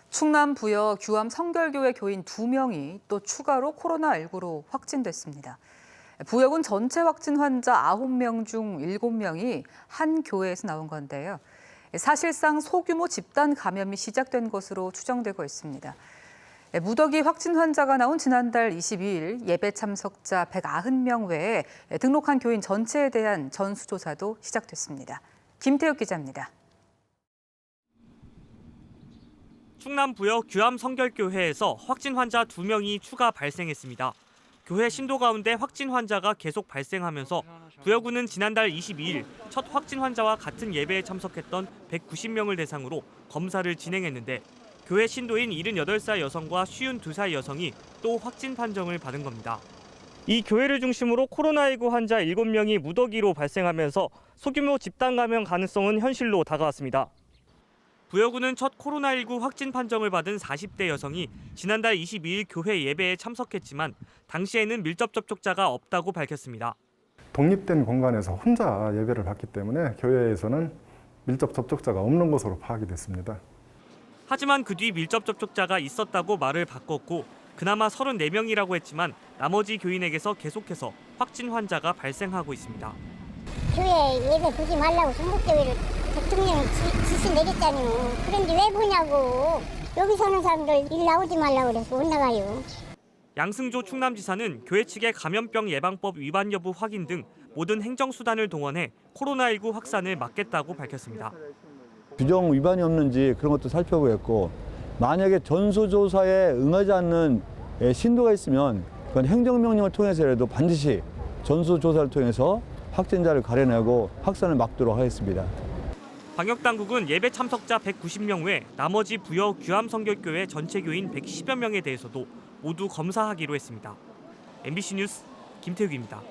충남 부여 규암 성결교회 교인 2명이 또 추가로 코로나19로 확진됐습니다. 부여군 전체 확진 환자 9명 중 7명이 한 교회에서 나온 건데요. 사실상 소규모 집단 감염이 시작된 것으로 추정되고 있습니다. 무더기 확진 환자가 나온 지난달 22일 예배 참석자 190명 외에 등록한 교인 전체에 대한 전수조사도 시작됐습니다. 김태욱 기자입니다. 충남 부여 규암 성결교회에서 확진 환자 2명이 추가 발생했습니다. 교회 신도 가운데 확진 환자가 계속 발생하면서 부여군은 지난달 22일 첫 확진 환자와 같은 예배에 참석했던 190명을 대상으로 검사를 진행했는데 교회 신도인 78살 여성과 52살 여성이 또 확진 판정을 받은 겁니다. 이 교회를 중심으로 코로나19 환자 7명이 무더기로 발생하면서 소규모 집단 감염 가능성은 현실로 다가왔습니다. 부여군은 첫 코로나19 확진 판정을 받은 40대 여성이 지난달 22일 교회 예배에 참석했지만 당시에는 밀접 접촉자가 없다고 밝혔습니다. 독립된 공간에서 혼자 예배를 받기 때문에 교회에서는 밀접 접촉자가 없는 것으로 파악이 됐습니다. 하지만 그 뒤 밀접 접촉자가 있었다고 말을 바꿨고 그나마 34명이라고 했지만 나머지 교인에게서 계속해서 확진 환자가 발생하고 있습니다. 교회 예배 보지 말라고 성북교회를 대통령이 지시 내렸잖아요. 그런데 왜 보냐고. 여기 사는 사람들 일 나오지 말라고 그래서 못 나가요. 양승조 충남지사는 교회 측의 감염병 예방법 위반 여부 확인 등 모든 행정수단을 동원해 코로나19 확산을 막겠다고 밝혔습니다. 규정 위반이 없는지 그런 것도 살펴보겠고 만약에 전수조사에 응하지 않는 신도가 있으면 그건 행정명령을 통해서라도 반드시 전수조사를 통해서 확진자를 가려내고 확산을 막도록 하겠습니다. 방역당국은 예배 참석자 190명 외 나머지 부여 규암 성결교회 전체 교인 110여 명에 대해서도 모두 검사하기로 했습니다. MBC 뉴스 김태욱입니다.